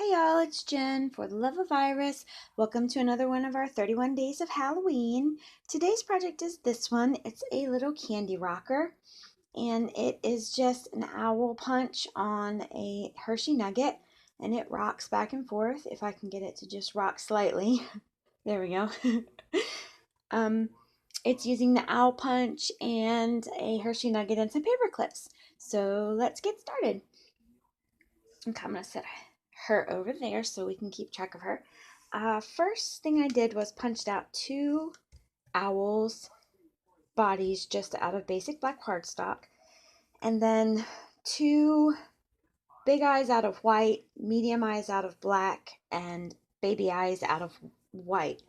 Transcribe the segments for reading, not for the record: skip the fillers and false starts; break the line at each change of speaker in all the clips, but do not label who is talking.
Hey y'all, it's Jen for the Love of Iris. Welcome to another one of our 31 Days of Halloween. Today's project is this one. It's a little candy rocker, and it is just an owl punch on a Hershey nugget, and it rocks back and forth. If I can get it to just rock slightly. There we go. um, it's using the owl punch and a Hershey nugget and some paper clips. So let's get started. Okay, I'm going to set her over there so we can keep track of her. First thing I did was punched out two owls' bodies just out of basic black cardstock, and then two big eyes out of white, medium eyes out of black, and baby eyes out of white.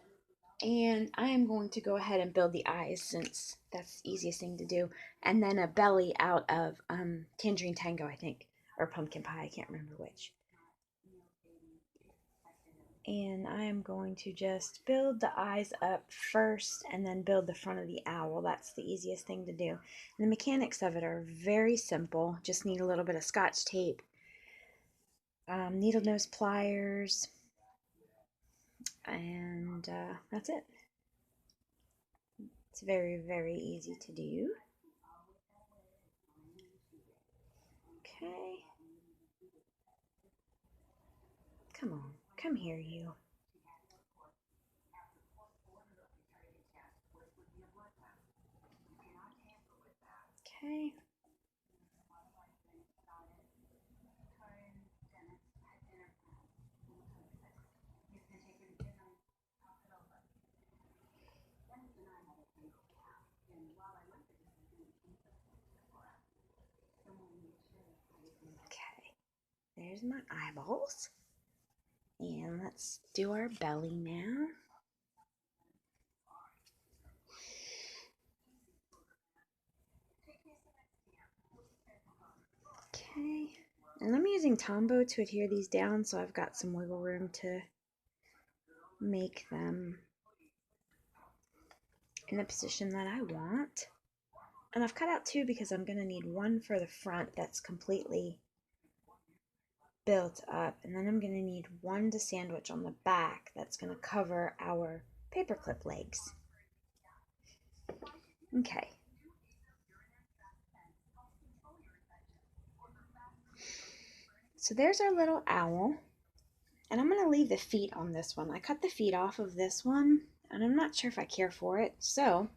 And I am going to go ahead and build the eyes since that's the easiest thing to do. And then a belly out of Tangerine Tango, I think, or Pumpkin Pie, I can't remember which. And I am going to just build the eyes up first and then build the front of the owl. That's the easiest thing to do. And the mechanics of it are very simple. Just need a little bit of Scotch tape, needle nose pliers, and that's it. It's very, very easy to do. Okay. Come on, come here, you. Okay. Okay. There's my eyeballs. And let's do our belly now. Okay. And I'm using Tombow to adhere these down, so I've got some wiggle room to make them in the position that I want. And I've cut out two because I'm going to need one for the front that's completely built up, and then I'm going to need one to sandwich on the back that's going to cover our paperclip legs. Okay. So there's our little owl, and I'm going to leave the feet on this one. I cut the feet off of this one, and I'm not sure if I care for it, so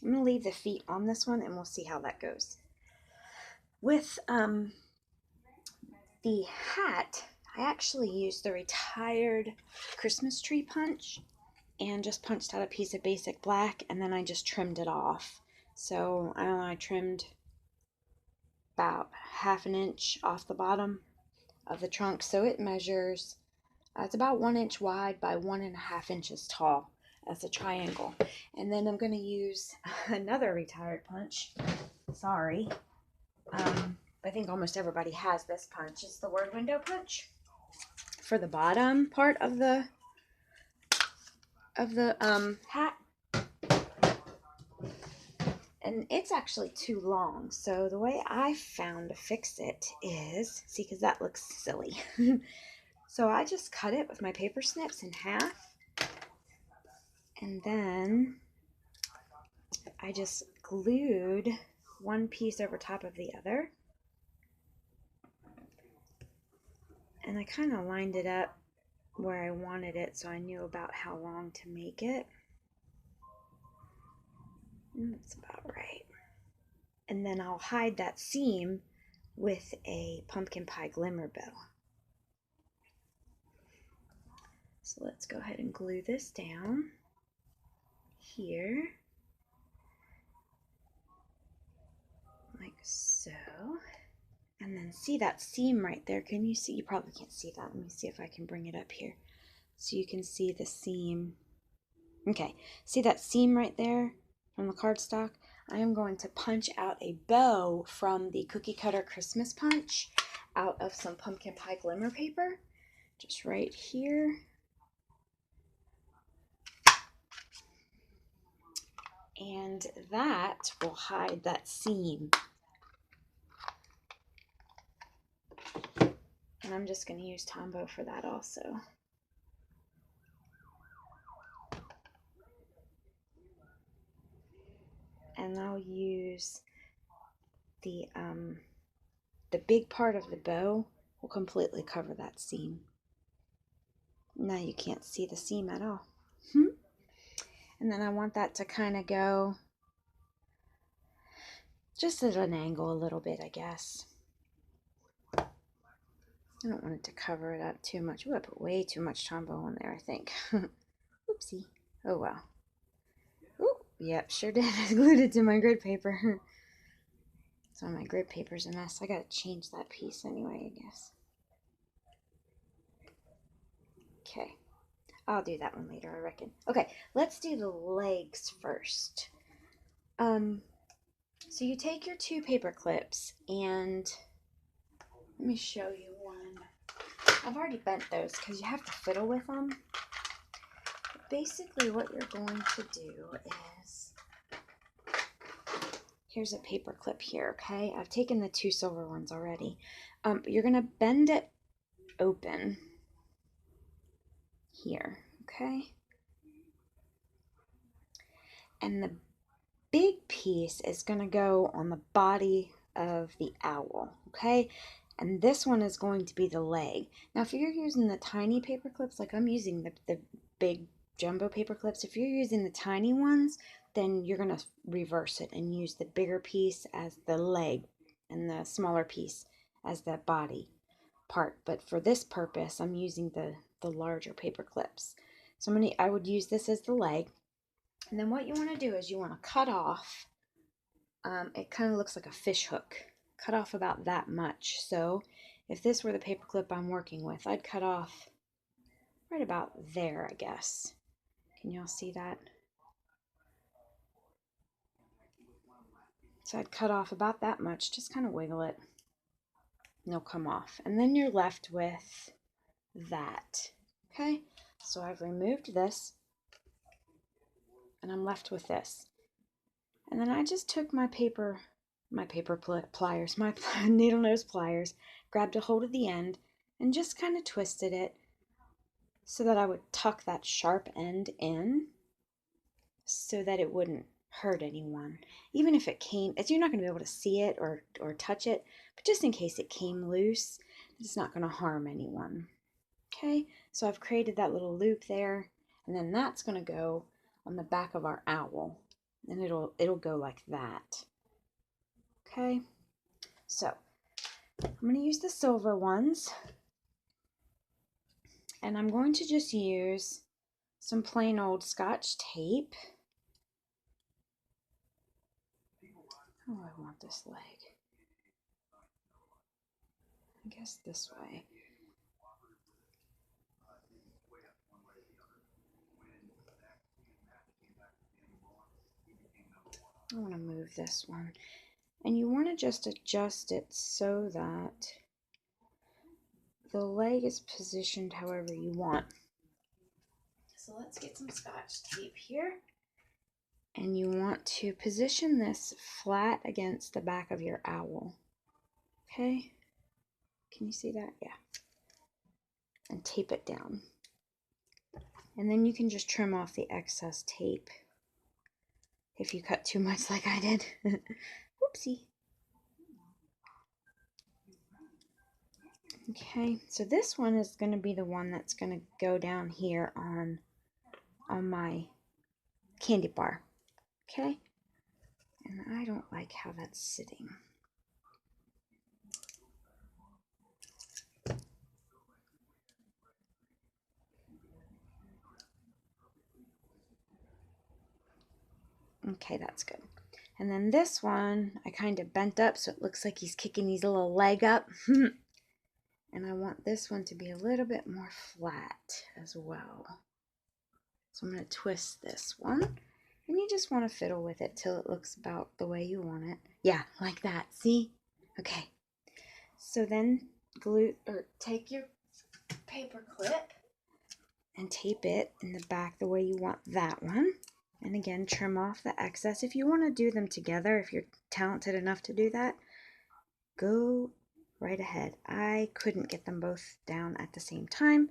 I'm going to leave the feet on this one, and we'll see how that goes. With the hat, I actually used the retired Christmas tree punch and just punched out a piece of basic black, and then I just trimmed it off. So I don't know, I trimmed about 1/2 inch off the bottom of the trunk, so it measures, it's about 1 inch wide by 1.5 inches tall as a triangle. And then I'm going to use another retired punch. Sorry. I think almost everybody has this punch. It's the word window punch for the bottom part of the hat. And it's actually too long, so the way I found to fix it is, see, because that looks silly. So I just cut it with my paper snips in half, and then I just glued one piece over top of the other, and I kind of lined it up where I wanted it so I knew about how long to make it. That's about right. And then I'll hide that seam with a pumpkin pie glimmer bow. So let's go ahead and glue this down here, like so. And then see that seam right there? Can you see? You probably can't see that. Let me see if I can bring it up here so you can see the seam. Okay, see that seam right there from the cardstock? I am going to punch out a bow from the cookie cutter Christmas punch out of some pumpkin pie glimmer paper, just right here. And that will hide that seam. And I'm just going to use Tombow for that also. And I'll use the big part of the bow will completely cover that seam. Now you can't see the seam at all. And then I want that to kind of go just at an angle a little bit, I guess. I don't want it to cover it up too much. Ooh, I put way too much Tombow on there, I think. Oopsie. Oh well. Ooh, yep, sure did. I glued it to my grid paper. So my grid paper's a mess. I gotta change that piece anyway, I guess. Okay. I'll do that one later, I reckon. Okay, let's do the legs first. So you take your 2 paper clips and let me show you one. I've already bent those because you have to fiddle with them. But basically what you're going to do is, here's a paper clip here, okay? I've taken the 2 silver ones already. You're going to bend it open here, okay? And the big piece is going to go on the body of the owl, okay? And this one is going to be the leg. Now, if you're using the tiny paper clips, like I'm using the big jumbo paper clips, if you're using the tiny ones, then you're going to reverse it and use the bigger piece as the leg and the smaller piece as the body part. But for this purpose, I'm using the larger paper clips. So I would use this as the leg. And then what you want to do is you want to cut off, it kind of looks like a fish hook. Cut off about that much. So if this were the paper clip I'm working with, I'd cut off right about there, I guess. Can y'all see that? So I'd cut off about that much, just kind of wiggle it, and they'll come off. And then you're left with that, okay? So I've removed this, and I'm left with this. And then I just took my paper pliers, my needle nose pliers, grabbed a hold of the end, and just kind of twisted it so that I would tuck that sharp end in so that it wouldn't hurt anyone. Even if it came, you're not going to be able to see it or touch it, but just in case it came loose, it's not going to harm anyone. Okay, so I've created that little loop there, and then that's going to go on the back of our owl, and it'll go like that. Okay, so I'm going to use the silver ones, and I'm going to just use some plain old Scotch tape. Oh, I want this leg. I guess this way. I want to move this one. And you want to just adjust it so that the leg is positioned however you want. So let's get some Scotch tape here. And you want to position this flat against the back of your owl. Okay? Can you see that? Yeah. And tape it down. And then you can just trim off the excess tape if you cut too much like I did. Whoopsie. Okay, so this one is going to be the one that's going to go down here on my candy bar. Okay? And I don't like how that's sitting. Okay, that's good. And then this one, I kind of bent up so it looks like he's kicking his little leg up. And I want this one to be a little bit more flat as well. So I'm going to twist this one. And you just want to fiddle with it till it looks about the way you want it. Yeah, like that. See? Okay. So then take your paper clip and tape it in the back the way you want that one. And again, trim off the excess. If you want to do them together, if you're talented enough to do that, go right ahead. I couldn't get them both down at the same time,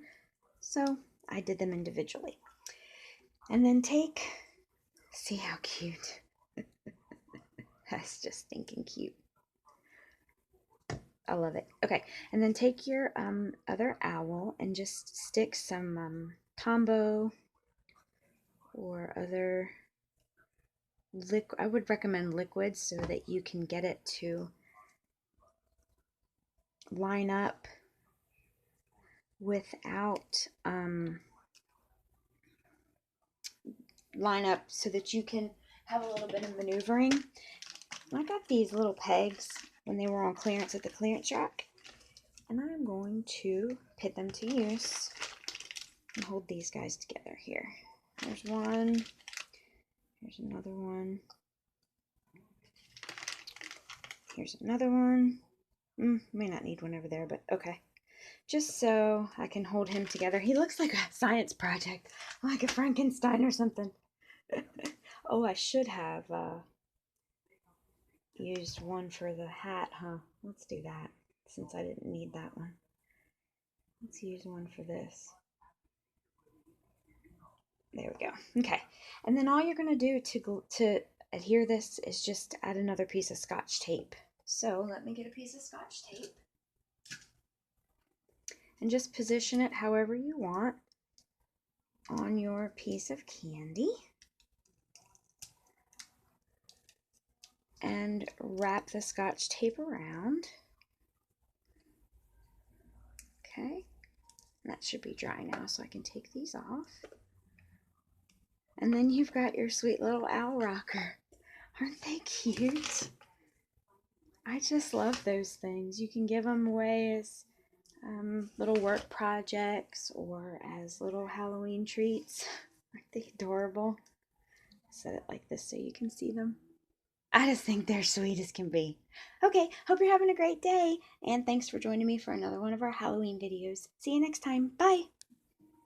so I did them individually. And then see how cute. That's just stinking cute. I love it. Okay, and then take your other owl and just stick some Tombow or other I would recommend liquids so that you can get it to line up without line up so that you can have a little bit of maneuvering. I got these little pegs when they were on clearance at the clearance rack, and I'm going to put them to use and hold these guys together here. There's one, here's another one, here's another one. May not need one over there, but okay. Just so I can hold him together. He looks like a science project, like a Frankenstein or something. Oh, I should have used one for the hat, huh? Let's do that, since I didn't need that one. Let's use one for this. There we go. Okay, and then all you're going to do to adhere this is just add another piece of Scotch tape. So let me get a piece of Scotch tape and just position it however you want on your piece of candy. And wrap the Scotch tape around. Okay, that should be dry now, so I can take these off. And then you've got your sweet little owl rocker. Aren't they cute? I just love those things. You can give them away as little work projects or as little Halloween treats. Aren't they adorable? Set it like this so you can see them. I just think they're sweet as can be. Okay, hope you're having a great day, and thanks for joining me for another one of our Halloween videos. See you next time. Bye!